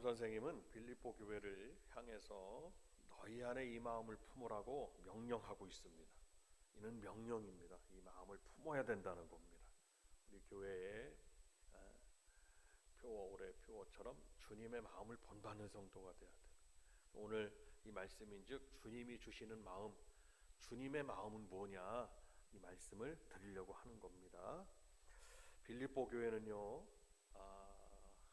선생님은 빌립보 교회를 향해서 너희 안에 이 마음을 품으라고 명령하고 있습니다. 이는 명령입니다. 이 마음을 품어야 된다는 겁니다. 우리 교회의 표어, 올해 표어처럼 주님의 마음을 본받는 성도가 되어야 돼요. 오늘 이 말씀인즉 주님이 주시는 마음, 주님의 마음은 뭐냐, 이 말씀을 드리려고 하는 겁니다. 빌립보 교회는요,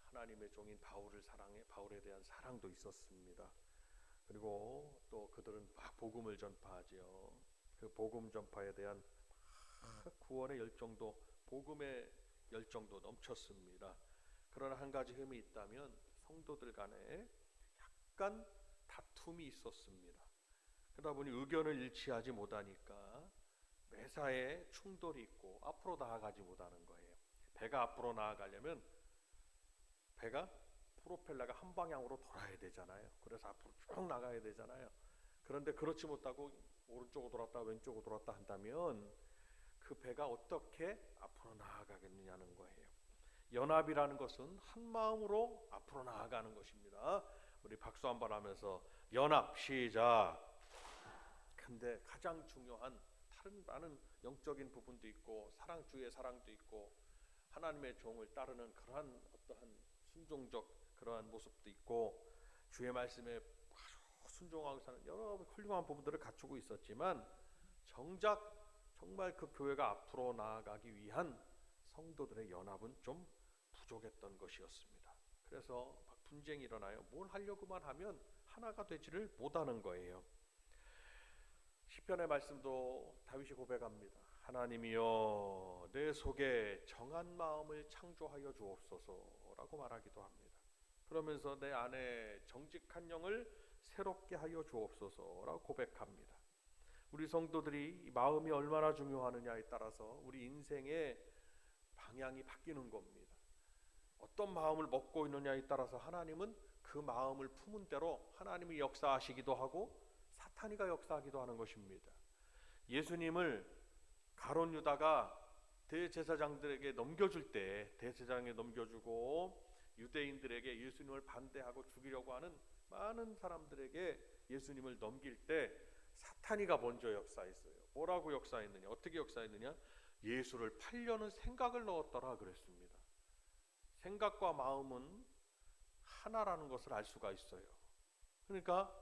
하나님의 종인 바울을 사랑해, 바울에 대한 사랑도 있었습니다. 그리고 또 그들은 막 복음을 전파하지요. 그 복음 전파에 대한 구원의 열정도, 복음의 열정도 넘쳤습니다. 그러나 한 가지 흠이 있다면 성도들 간에 약간 다툼이 있었습니다. 그러다 보니 의견을 일치하지 못하니까 매사에 충돌이 있고 앞으로 나아가지 못하는 거예요. 배가 앞으로 나아가려면 배가 프로펠러가 한 방향으로 돌아야 되잖아요. 그래서 앞으로 쭉 나가야 되잖아요. 그런데 그렇지 못하고 오른쪽으로 돌았다 왼쪽으로 돌았다 한다면 그 배가 어떻게 앞으로 나아가겠느냐는 거예요. 연합이라는 것은 한 마음으로 앞으로 나아가는 것입니다. 우리 박수 한번 하면서 연합 시작. 근데 가장 중요한 다른 많은 영적인 부분도 있고 사랑, 주의 사랑도 있고 하나님의 종을 따르는 그러한 어떠한 순종적 그러한 모습도 있고 주의 말씀에 순종하고 사는 여러 훌륭한 부분들을 갖추고 있었지만 정작 정말 그 교회가 앞으로 나아가기 위한 성도들의 연합은 좀 부족했던 것이었습니다. 그래서 분쟁이 일어나요. 뭘 하려고만 하면 하나가 되지를 못하는 거예요. 시편의 말씀도 다윗이 고백합니다. 하나님이여 내 속에 정한 마음을 창조하여 주옵소서라고 말하기도 합니다. 그러면서 내 안에 정직한 영을 새롭게 하여 주옵소서라고 고백합니다. 우리 성도들이 이 마음이 얼마나 중요하느냐에 따라서 우리 인생의 방향이 바뀌는 겁니다. 어떤 마음을 먹고 있느냐에 따라서 하나님은 그 마음을 품은 대로 하나님이 역사하시기도 하고 사탄이가 역사하기도 하는 것입니다. 예수님을 가룟 유다가 대제사장들에게 넘겨줄 때 대제사장에 넘겨주고 유대인들에게 예수님을 반대하고 죽이려고 하는 많은 사람들에게 예수님을 넘길 때 사탄이가 먼저 역사했어요. 뭐라고 역사했느냐, 어떻게 역사했느냐, 예수를 팔려는 생각을 넣었더라 그랬습니다. 생각과 마음은 하나라는 것을 알 수가 있어요. 그러니까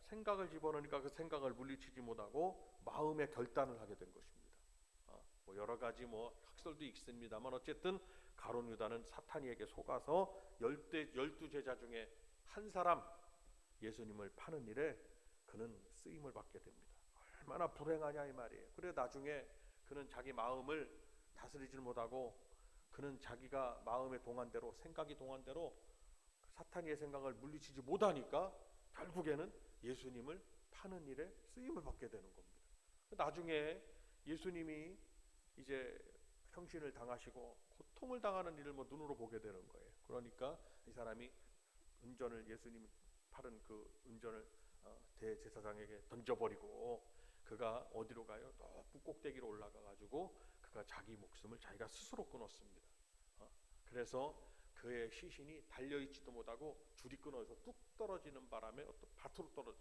생각을 집어넣으니까 그 생각을 물리치지 못하고 마음의 결단을 하게 된 것입니다. 뭐 여러 가지 학설도 있습니다만 어쨌든 가룟 유다는 사탄이에게 속아서 12제자 중에 한 사람 예수님을 파는 일에 그는 쓰임을 받게 됩니다. 얼마나 불행하냐 이 말이에요. 그래 나중에 그는 자기 마음을 다스리지 못하고 그는 자기가 마음의 동안대로 생각이 동안대로 사탄이의 생각을 물리치지 못하니까 결국에는 예수님을 파는 일에 쓰임을 받게 되는 겁니다. 나중에 예수님이 이제 형신을 당하시고 고통을 당하는 일을 눈으로 보게 되는 거예요. 그러니까 이 사람이 은전을 예수님 팔은 그 은전을 대제사장에게 던져버리고 그가 어디로 가요? 높은 꼭대기로 올라가가지고 그가 자기 목숨을 자기가 스스로 끊었습니다. 그래서 그의 시신이 달려있지도 못하고 줄이 끊어서 뚝 떨어지는 바람에 어떤 밭으로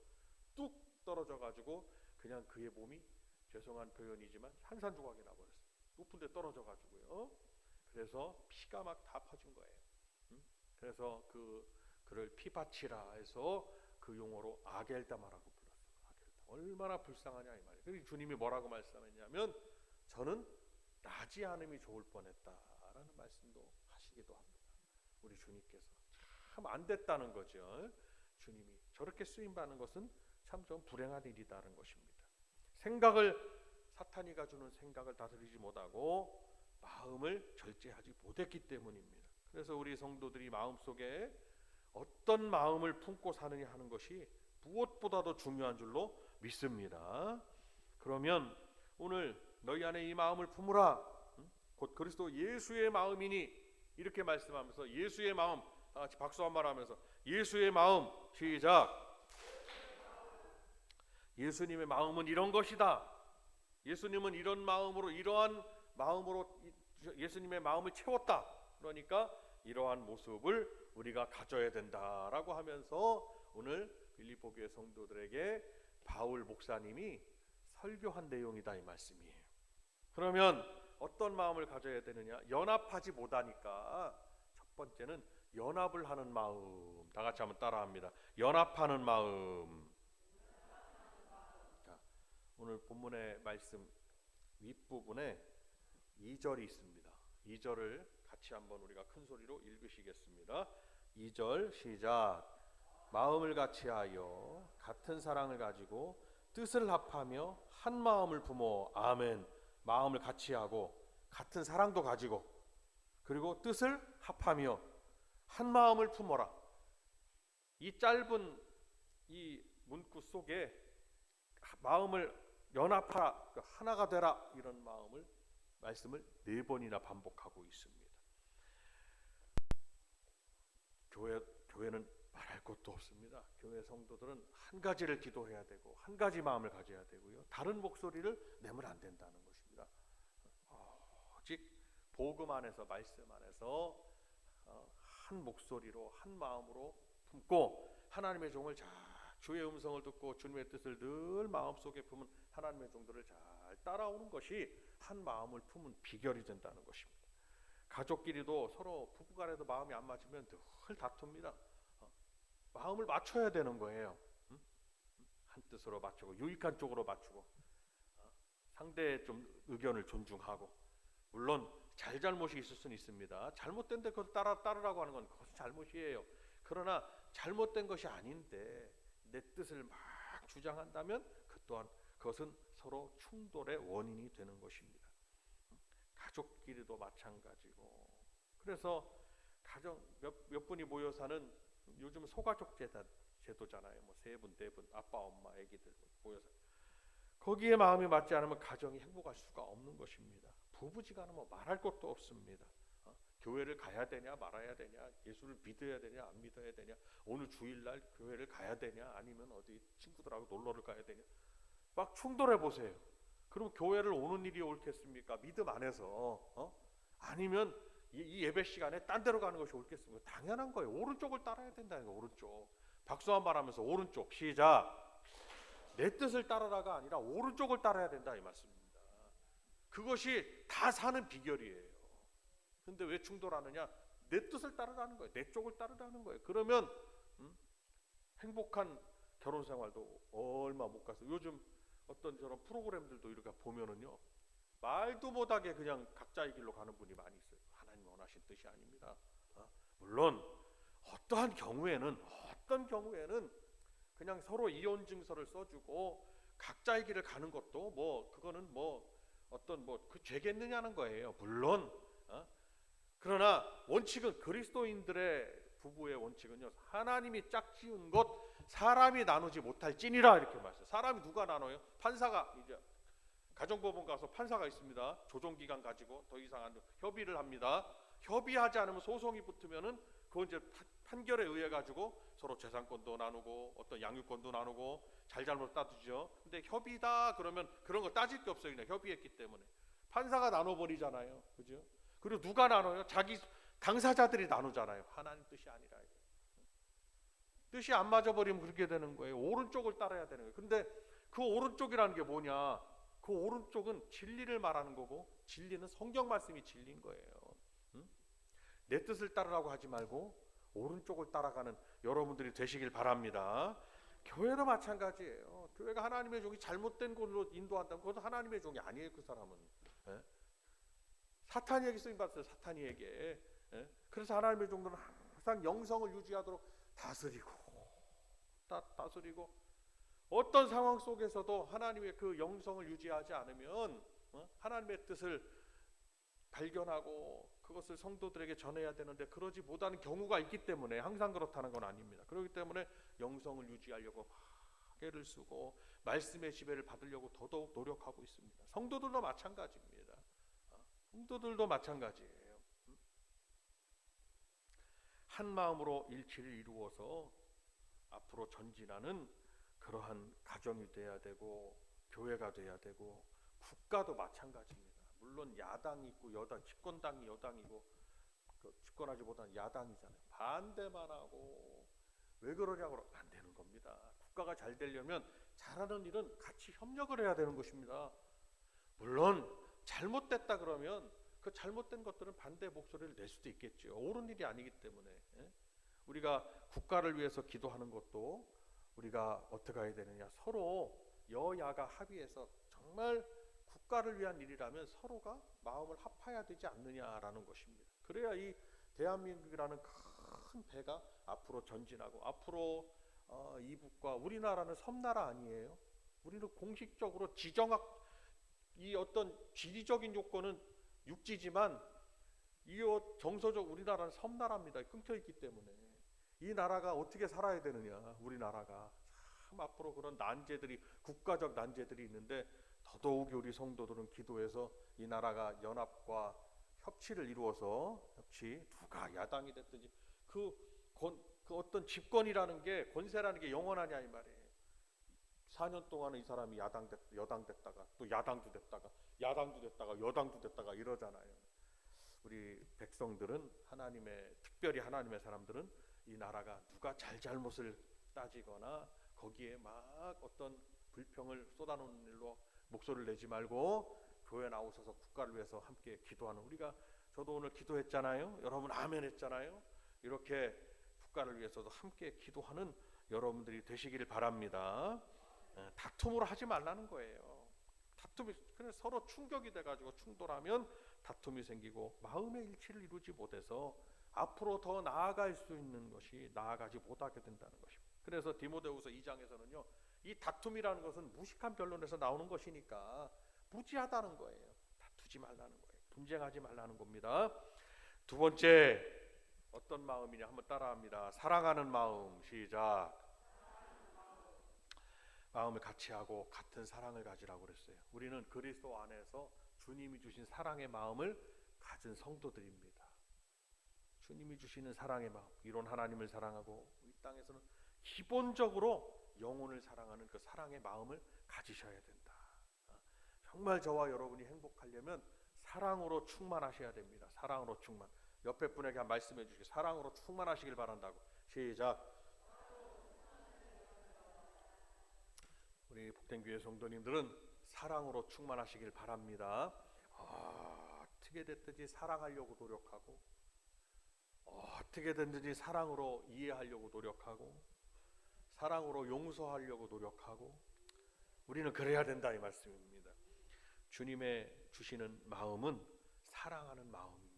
뚝 떨어져가지고 그냥 그의 몸이 죄송한 표현이지만 산산조각이 나버렸어요. 높은 데 떨어져가지고요. 그래서 피가 막 다 퍼진 거예요. 그래서 그를 피바치라 해서 그 용어로 아겔다마라고 불렀어요. 아겔다. 얼마나 불쌍하냐 이 말이에요. 그리고 주님이 뭐라고 말씀했냐면 저는 나지 않음이 좋을 뻔했다라는 말씀도 하시기도 합니다. 우리 주님께서 참 안 됐다는 거죠. 주님이 저렇게 쓰임받는 것은 참 좀 불행한 일이다는 것입니다. 사탄이가 주는 생각을 다스리지 못하고 마음을 절제하지 못했기 때문입니다. 그래서 우리 성도들이 마음속에 어떤 마음을 품고 사느냐 하는 것이 무엇보다도 중요한 줄로 믿습니다. 그러면 오늘 너희 안에 이 마음을 품으라, 곧 그리스도 예수의 마음이니 이렇게 말씀하면서 예수의 마음, 다 같이 박수 한번 하면서 예수의 마음 시작. 예수님의 마음은 이런 것이다. 예수님은 이러한 마음으로 예수님의 마음을 채웠다. 그러니까 이러한 모습을 우리가 가져야 된다라고 하면서 오늘 빌립보 교회 성도들에게 바울 목사님이 설교한 내용이다 이 말씀이에요. 그러면 어떤 마음을 가져야 되느냐? 연합하지 못하니까 첫 번째는 연합을 하는 마음. 다 같이 한번 따라합니다. 연합하는 마음. 자, 오늘 본문의 말씀 윗부분에 2절이 있습니다. 2절을 같이 한번 우리가 큰 소리로 읽으시겠습니다. 2절 시작. 마음을 같이하여 같은 사랑을 가지고 뜻을 합하며 한 마음을 품어. 아멘. 마음을 같이하고 같은 사랑도 가지고 그리고 뜻을 합하며 한 마음을 품어라. 이 짧은 이 문구 속에 마음을 연합하라, 하나가 되라, 이런 말씀을 4번이나 반복하고 있습니다. 교회는 말할 것도 없습니다. 교회 성도들은 한 가지를 기도해야 되고 한 가지 마음을 가져야 되고요. 다른 목소리를 내면 안 된다는 것입니다. 오직 복음 안에서, 말씀 안에서 한 목소리로 한 마음으로 품고 하나님의 종을 잘, 주의 음성을 듣고 주님의 뜻을 늘 마음속에 품은 하나님의 종들을 잘 따라오는 것이 한 마음을 품은 비결이 된다는 것입니다. 가족끼리도 서로 부부간에도 마음이 안 맞으면 늘 다툽니다. 마음을 맞춰야 되는 거예요. 한 뜻으로 맞추고 유익한 쪽으로 맞추고 상대의 좀 의견을 존중하고, 물론 잘못이 있을 수는 있습니다. 잘못된 데 그걸 따르라고 하는 건 그것이 잘못이에요. 그러나 잘못된 것이 아닌데 내 뜻을 막 주장한다면 그 또한 그것은 서로 충돌의 원인이 되는 것입니다. 가족끼리도 마찬가지고. 그래서 가정 몇 분이 모여 사는 요즘 소가족 제도잖아요. 뭐 3분, 4분, 아빠, 엄마, 아기들 모여 사. 거기에 마음이 맞지 않으면 가정이 행복할 수가 없는 것입니다. 부부지간은 뭐 말할 것도 없습니다. 교회를 가야 되냐 말아야 되냐, 예수를 믿어야 되냐 안 믿어야 되냐, 오늘 주일날 교회를 가야 되냐 아니면 어디 친구들하고 놀러를 가야 되냐, 막 충돌해 보세요. 그럼 교회를 오는 일이 옳겠습니까? 믿음 안에서 아니면 이 예배 시간에 딴 데로 가는 것이 옳겠습니까? 당연한 거예요. 오른쪽을 따라야 된다는 거예요. 오른쪽. 박수 한 번 하면서 오른쪽 시작. 내 뜻을 따르라가 아니라 오른쪽을 따라야 된다 이 말씀입니다. 그것이 다 사는 비결이에요. 근데 왜 충돌하느냐? 내 뜻을 따르라는 거예요. 내 쪽을 따르라는 거예요. 그러면 행복한 결혼 생활도 얼마 못 가서, 요즘 어떤 저런 프로그램들도 이렇게 보면은요, 말도 못하게 그냥 각자의 길로 가는 분이 많이 있어요. 하나님 원하신 뜻이 아닙니다. 물론 어떤 경우에는 그냥 서로 이혼 증서를 써주고 각자의 길을 가는 것도 뭐 그거는 뭐 어떤 뭐 그 죄겠느냐는 거예요. 물론 그러나 원칙은, 그리스도인들의 부부의 원칙은요, 하나님이 짝지은 것 사람이 나누지 못할 찐이라 이렇게 말해요. 사람이 누가 나눠요? 판사가, 이제 가정법원 가서 판사가 있습니다. 조정기간 가지고 더 이상 안 협의를 합니다. 협의하지 않으면 소송이 붙으면은 그건 이제 판결에 의해 가지고 서로 재산권도 나누고 어떤 양육권도 나누고 잘잘못 따지죠. 근데 협의다 그러면 그런 거 따질 게 없어요. 그냥 협의했기 때문에. 판사가 나눠버리잖아요. 그죠? 그리고 누가 나눠요? 자기 당사자들이 나누잖아요. 하나님 뜻이 아니라. 뜻이 안 맞아버리면 그렇게 되는 거예요. 오른쪽을 따라야 되는 거예요. 근데 그 오른쪽이라는 게 뭐냐? 그 오른쪽은 진리를 말하는 거고, 진리는 성경 말씀이 진리인 거예요. 내 뜻을 따르라고 하지 말고 오른쪽을 따라가는 여러분들이 되시길 바랍니다. 교회도 마찬가지예요. 교회가 하나님의 종이 잘못된 곳으로 인도한다면 그것도 하나님의 종이 아니에요. 그 사람은 사탄에게 쓰임받았어요. 사탄에게. 그래서 하나님의 종들은 항상 영성을 유지하도록 다스리고 어떤 상황 속에서도 하나님의 그 영성을 유지하지 않으면 하나님의 뜻을 발견하고 그것을 성도들에게 전해야 되는데 그러지 못하는 경우가 있기 때문에, 항상 그렇다는 건 아닙니다. 그렇기 때문에 영성을 유지하려고 애를 쓰고 말씀의 지배를 받으려고 더더욱 노력하고 있습니다. 성도들도 마찬가지입니다. 성도들도 마찬가지예요. 한 마음으로 일치를 이루어서 앞으로 전진하는 그러한 가정이 돼야 되고, 교회가 돼야 되고, 국가도 마찬가지입니다. 물론 야당이 있고 여당, 집권당이 여당이고, 집권하지 못한 야당이잖아요. 반대만 하고 왜 그러냐고 안 되는 겁니다. 국가가 잘 되려면 잘하는 일은 같이 협력을 해야 되는 것입니다. 물론 잘못됐다 그러면 그 잘못된 것들은 반대 목소리를 낼 수도 있겠죠. 옳은 일이 아니기 때문에. 우리가 국가를 위해서 기도하는 것도 우리가 어떻게 해야 되느냐, 서로 여야가 합의해서 정말 국가를 위한 일이라면 서로가 마음을 합해야 되지 않느냐라는 것입니다. 그래야 이 대한민국이라는 큰 배가 앞으로 전진하고, 앞으로 이북과 우리나라는 섬나라 아니에요. 우리는 공식적으로 지정학, 이 어떤 지리적인 요건은 육지지만 이 정서적 우리나라는 섬나라입니다. 끊겨 있기 때문에 이 나라가 어떻게 살아야 되느냐, 우리나라가 참 앞으로 그런 난제들이, 국가적 난제들이 있는데 더더욱 우리 성도들은 기도해서 이 나라가 연합과 협치를 이루어서, 협치, 누가 야당이 됐든지 그 어떤 집권이라는 게, 권세라는 게 영원하냐 이 말이에요. 4년 동안은 이 사람이 여당 됐다가 또 야당도 됐다가 야당도 됐다가 여당도 됐다가 이러잖아요. 우리 백성들은, 특별히 하나님의 사람들은 이 나라가 누가 잘못을 따지거나 거기에 막 어떤 불평을 쏟아놓는 일로 목소리를 내지 말고 교회 나오셔서 국가를 위해서 함께 기도하는, 저도 오늘 기도했잖아요. 여러분 아멘 했잖아요. 이렇게 국가를 위해서도 함께 기도하는 여러분들이 되시기를 바랍니다. 다툼으로 하지 말라는 거예요. 다툼이 그냥 서로 충격이 돼가지고 충돌하면 다툼이 생기고 마음의 일치를 이루지 못해서 앞으로 더 나아갈 수 있는 것이 나아가지 못하게 된다는 것입니다. 그래서 디모데후서 2장에서는요, 이 다툼이라는 것은 무식한 변론에서 나오는 것이니까 무지하다는 거예요. 다투지 말라는 거예요. 분쟁하지 말라는 겁니다. 두 번째, 어떤 마음이냐 한번 따라합니다. 사랑하는 마음. 시작. 마음을 같이 하고 같은 사랑을 가지라고 그랬어요. 우리는 그리스도 안에서 주님이 주신 사랑의 마음을 가진 성도들입니다. 주님이 주시는 사랑의 마음, 이론 하나님을 사랑하고 이 땅에서는 기본적으로 영혼을 사랑하는 그 사랑의 마음을 가지셔야 된다. 정말 저와 여러분이 행복하려면 사랑으로 충만하셔야 됩니다. 사랑으로 충만. 옆에 분에게 한 말씀해 주시고, 사랑으로 충만하시길 바란다고. 시작. 우리 복된교회 성도님들은 사랑으로 충만하시길 바랍니다. 어떻게 됐든지 사랑하려고 노력하고, 어떻게 됐든지 사랑으로 이해하려고 노력하고, 사랑으로 용서하려고 노력하고, 우리는 그래야 된다 이 말씀입니다. 주님의 주시는 마음은 사랑하는 마음입니다.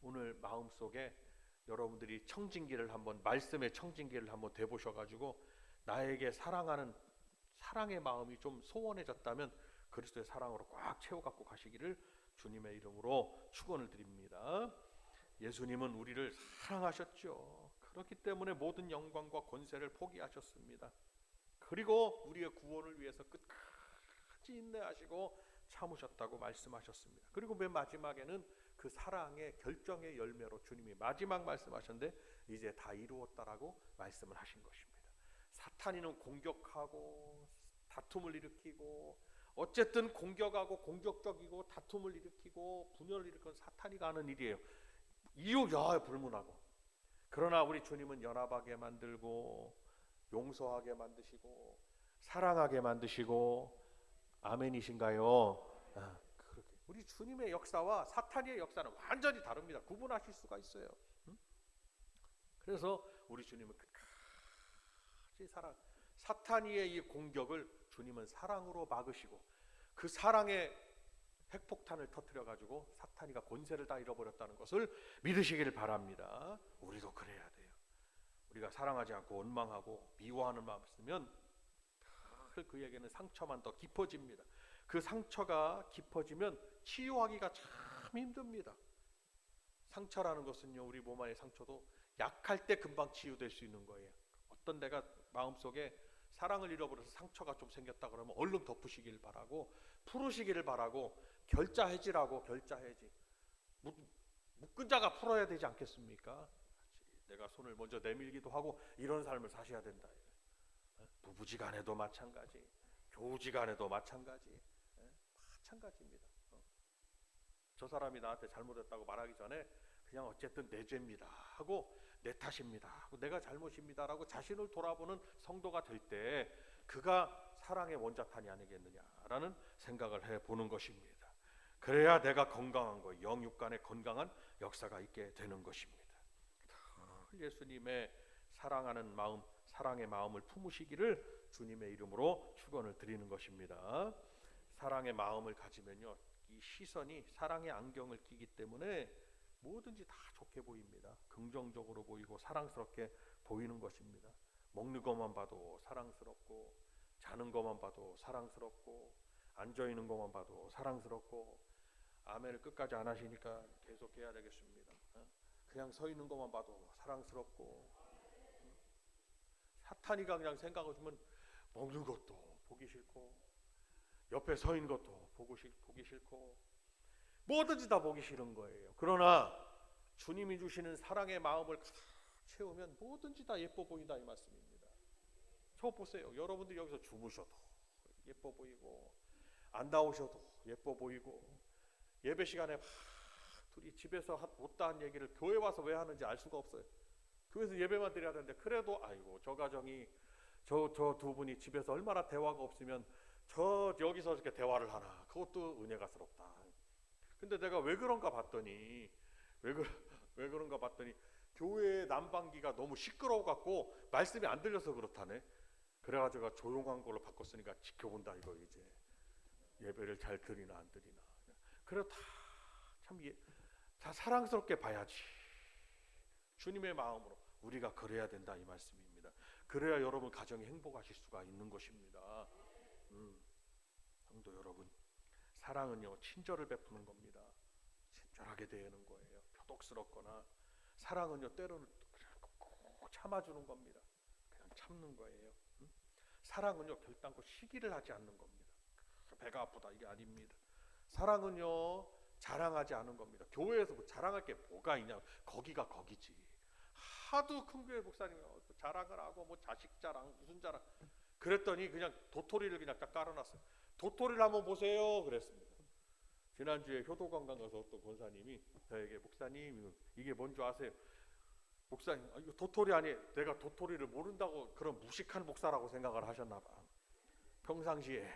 오늘 마음속에 여러분들이 청진기를 한번, 말씀의 청진기를 한번 대보셔가지고 나에게 사랑의 마음이 좀 소원해졌다면 그리스도의 사랑으로 꽉 채워갖고 가시기를 주님의 이름으로 축원을 드립니다. 예수님은 우리를 사랑하셨죠. 그렇기 때문에 모든 영광과 권세를 포기하셨습니다. 그리고 우리의 구원을 위해서 끝까지 인내하시고 참으셨다고 말씀하셨습니다. 그리고 맨 마지막에는 그 사랑의 결정의 열매로 주님이 마지막 말씀하셨는데 이제 다 이루었다라고 말씀을 하신 것입니다. 사탄이는 공격하고 다툼을 일으키고, 어쨌든 공격하고 공격적이고 다툼을 일으키고 분열을 일으키는 사탄이가 하는 일이에요. 이유야 불문하고. 그러나 우리 주님은 연합하게 만들고 용서하게 만드시고 사랑하게 만드시고, 아멘이신가요? 그렇게 우리 주님의 역사와 사탄의 역사는 완전히 다릅니다. 구분하실 수가 있어요. 그래서 우리 주님은 끝까지 사탄의 이 공격을 주님은 사랑으로 막으시고, 그 사랑의 핵폭탄을 터뜨려 가지고 사탄이가 권세를 다 잃어버렸다는 것을 믿으시기를 바랍니다. 우리도 그래야 돼요. 우리가 사랑하지 않고 원망하고 미워하는 마음 있으면 그에게는 상처만 더 깊어집니다. 그 상처가 깊어지면 치유하기가 참 힘듭니다. 상처라는 것은요, 우리 몸 안의 상처도 약할 때 금방 치유될 수 있는 거예요. 어떤 데가 마음속에 사랑을 잃어버려서 상처가 좀 생겼다 그러면 얼른 덮으시길 바라고, 풀으시기를 바라고, 결자해지라고. 결자해지, 묶은 자가 풀어야 되지 않겠습니까? 내가 손을 먼저 내밀기도 하고 이런 삶을 사셔야 된다. 부부지간에도 마찬가지, 교우지간에도 마찬가지입니다. 저 사람이 나한테 잘못했다고 말하기 전에 그냥 어쨌든 내 죄입니다 하고 내 탓입니다 하고 내가 잘못입니다라고 자신을 돌아보는 성도가 될 때 그가 사랑의 원자탄이 아니겠느냐라는 생각을 해보는 것입니다. 그래야 내가 건강한 거, 영육간의 건강한 역사가 있게 되는 것입니다. 예수님의 사랑하는 마음, 사랑의 마음을 품으시기를 주님의 이름으로 축원을 드리는 것입니다. 사랑의 마음을 가지면요, 이 시선이 사랑의 안경을 끼기 때문에 뭐든지 다 좋게 보입니다. 긍정적으로 보이고 사랑스럽게 보이는 것입니다. 먹는 것만 봐도 사랑스럽고, 자는 것만 봐도 사랑스럽고, 앉아있는 것만 봐도 사랑스럽고. 아멘을 끝까지 안 하시니까 계속 해야 되겠습니다. 그냥 서 있는 것만 봐도 사랑스럽고, 사탄이가 그냥 생각을 주면 먹는 것도 보기 싫고, 옆에 서 있는 것도 보기 싫고, 뭐든지 다 보기 싫은 거예요. 그러나 주님이 주시는 사랑의 마음을 가득 채우면 뭐든지 다 예뻐 보인다 이 말씀입니다. 저 보세요. 여러분들 여기서 주무셔도 예뻐 보이고, 안 나오셔도 예뻐 보이고, 예배 시간에 막 둘이 집에서 못다한 얘기를 교회 와서 왜 하는지 알 수가 없어요. 교회에서 예배만 드려야 되는데, 그래도 아이고 저 가정이 저 두 분이 집에서 얼마나 대화가 없으면 저 여기서 이렇게 대화를 하나, 그것도 은혜가스럽다. 근데 내가 왜 그런가 봤더니 왜 그런가 봤더니 교회 난방기가 너무 시끄러워 갖고 말씀이 안 들려서 그렇다네. 그래가지고 조용한 걸로 바꿨으니까 지켜본다 이거. 이제 예배를 잘 드리나 안 드리나. 그래 다 사랑스럽게 봐야지. 주님의 마음으로 우리가 그래야 된다 이 말씀입니다. 그래야 여러분 가정이 행복하실 수가 있는 것입니다. 성도 여러분, 사랑은요 친절을 베푸는 겁니다. 친절하게 대하는 거예요. 표독스럽거나. 사랑은요 때로는 꼭 참아주는 겁니다. 그냥 참는 거예요. 사랑은요 결단코 시기를 하지 않는 겁니다. 배가 아프다 이게 아닙니다. 사랑은요 자랑하지 않은 겁니다. 교회에서 뭐 자랑할 게 뭐가 있냐, 거기가 거기지. 하도 큰 교회 목사님이 자랑을 하고 뭐 자식 자랑 무슨 자랑 그랬더니 그냥 도토리를 그냥 딱 깔아놨어요. 도토리를 한번 보세요 그랬습니다. 지난주에 효도관광 가서 어떤 권사님이 저에게, 목사님 이게 뭔지 아세요? 목사님 이거 도토리 아니에요. 내가 도토리를 모른다고 그런 무식한 목사라고 생각을 하셨나 봐 평상시에.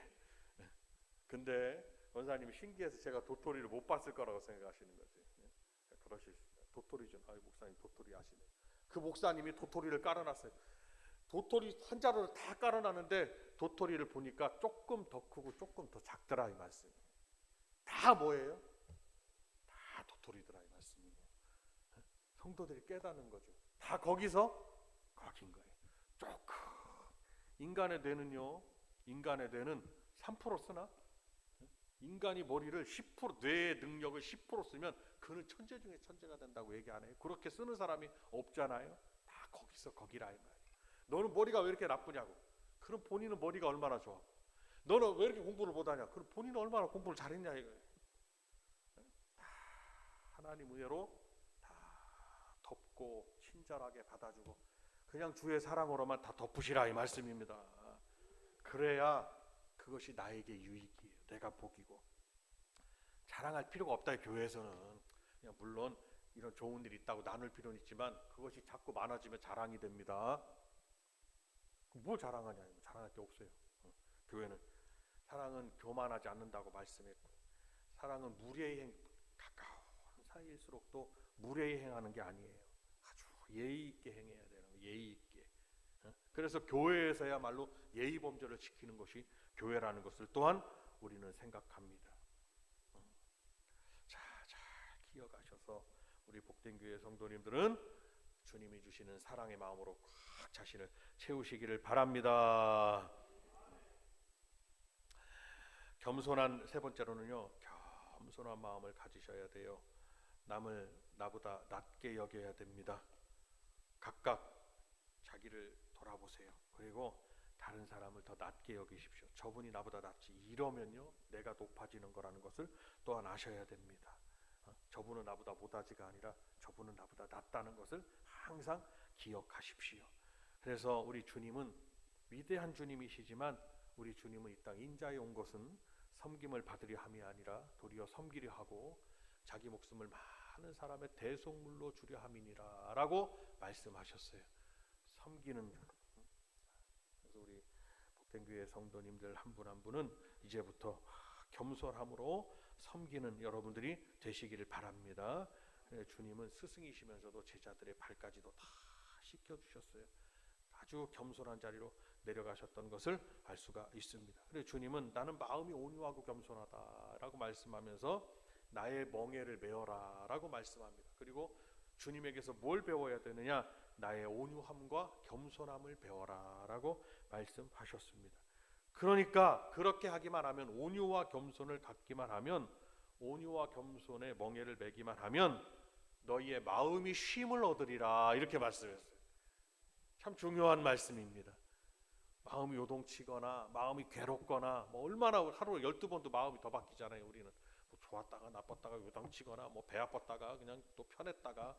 근데 권사님이 신기해서 제가 도토리를 못 봤을 거라고 생각하시는 거지. 그러실 수 있어요. 도토리 좀, 목사님 도토리 아시네. 그 목사님이 도토리를 깔아놨어요. 도토리 한 자루를 다 깔아놨는데 도토리를 보니까 조금 더 크고 조금 더 작더라 이 말씀. 다 뭐예요? 다 도토리더라 이 말씀이에요. 성도들이 깨닫는 거죠. 다 거기서 거긴 거예요. 조금. 인간의 뇌는요, 인간의 뇌는 3% 쓰나? 인간이 머리를 10%, 뇌의 능력을 10% 쓰면 그는 천재 중에 천재가 된다고 얘기 안 해요? 그렇게 쓰는 사람이 없잖아요. 다 거기서 거기라 이 말이에요. 너는 머리가 왜 이렇게 나쁘냐고. 그럼 본인은 머리가 얼마나 좋아. 너는 왜 이렇게 공부를 못하냐. 그럼 본인은 얼마나 공부를 잘했냐 이거예요. 다 하나님 은혜로 다 덮고 친절하게 받아주고 그냥 주의 사랑으로만 다 덮으시라 이 말씀입니다. 그래야 그것이 나에게 유익이에요. 내가 복이고. 자랑할 필요가 없다. 교회에서는 그냥 물론 이런 좋은 일이 있다고 나눌 필요는 있지만 그것이 자꾸 많아지면 자랑이 됩니다. 뭘 자랑하냐. 자랑할 게 없어요. 교회는 사랑은 교만하지 않는다고 말씀했고, 사랑은 무례히 가까운 사이일수록 또 무례히 행하는 게 아니에요. 아주 예의 있게 행해야 되는 거예요. 예의 있게. 그래서 교회에서야말로 예의 범절을 지키는 것이 교회라는 것을 또한 우리는 생각합니다. 자, 잘 기억하셔서 우리 복된 교회 성도님들은 주님이 주시는 사랑의 마음으로 꽉 자신을 채우시기를 바랍니다. 겸손한, 세 번째로는요, 겸손한 마음을 가지셔야 돼요. 남을 나보다 낮게 여겨야 됩니다. 각각 자기를 돌아보세요. 그리고 다른 사람을 더 낮게 여기십시오. 저분이 나보다 낫지. 이러면요 내가 높아지는 거라는 것을 또한 아셔야 됩니다. 저분은 나보다 못하지가 아니라 저분은 나보다 낫다는 것을 항상 기억하십시오. 그래서 우리 주님은 위대한 주님이시지만 우리 주님은 이 땅 인자에 온 것은 섬김을 받으려 함이 아니라 도리어 섬기려 하고 자기 목숨을 하는 사람의 대속물로 주려 함이니라라고 말씀하셨어요. 섬기는 자. 그래서 우리 복된 교회 성도님들 한 분 한 분은 이제부터 겸손함으로 섬기는 여러분들이 되시기를 바랍니다. 주님은 스승이시면서도 제자들의 발까지도 다 씻겨주셨어요. 아주 겸손한 자리로 내려가셨던 것을 알 수가 있습니다. 그래서 주님은 나는 마음이 온유하고 겸손하다라고 말씀하면서 나의 멍에를 메어라 라고 말씀합니다. 그리고 주님에게서 뭘 배워야 되느냐? 나의 온유함과 겸손함을 배워라 라고 말씀하셨습니다. 그러니까 그렇게 하기만 하면, 온유와 겸손을 갖기만 하면, 온유와 겸손의 멍에를 매기만 하면 너희의 마음이 쉼을 얻으리라 이렇게 말씀했어요. 참 중요한 말씀입니다. 마음이 요동치거나 마음이 괴롭거나 뭐 얼마나 하루에 12번도 마음이 더 바뀌잖아요. 우리는 뭐 좋았다가 나빴다가 요동치거나 뭐 배 아팠다가 그냥 또 편했다가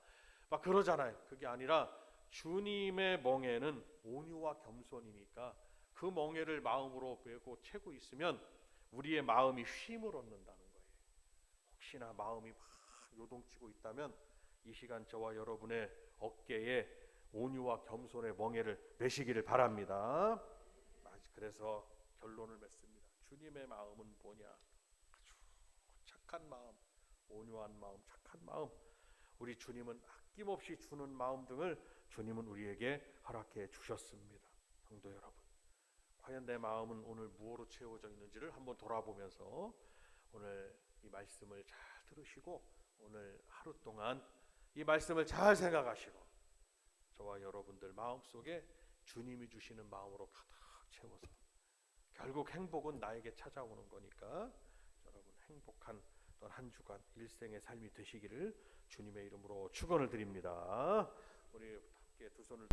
막 그러잖아요. 그게 아니라 주님의 멍에는 온유와 겸손이니까 그 멍에를 마음으로 메고 채고 있으면 우리의 마음이 쉼을 얻는다는 거예요. 혹시나 마음이 막 요동치고 있다면 이 시간 저와 여러분의 어깨에 온유와 겸손의 멍에를 메시기를 바랍니다. 그래서 결론을 맺습니다. 주님의 마음은 뭐냐? 아주 착한 마음, 온유한 마음, 착한 마음. 우리 주님은 아낌없이 주는 마음 등을 주님은 우리에게 허락해 주셨습니다. 성도 여러분, 과연 내 마음은 오늘 무엇으로 채워져 있는지를 한번 돌아보면서 오늘 이 말씀을 잘 들으시고 오늘 하루 동안 이 말씀을 잘 생각하시고 저와 여러분들 마음속에 주님이 주시는 마음으로 가득 채워서, 결국 행복은 나에게 찾아오는 거니까 여러분 행복한 또 한 주간 일생의 삶이 되시기를 주님의 이름으로 축원을 드립니다. 우리 함께 두 손을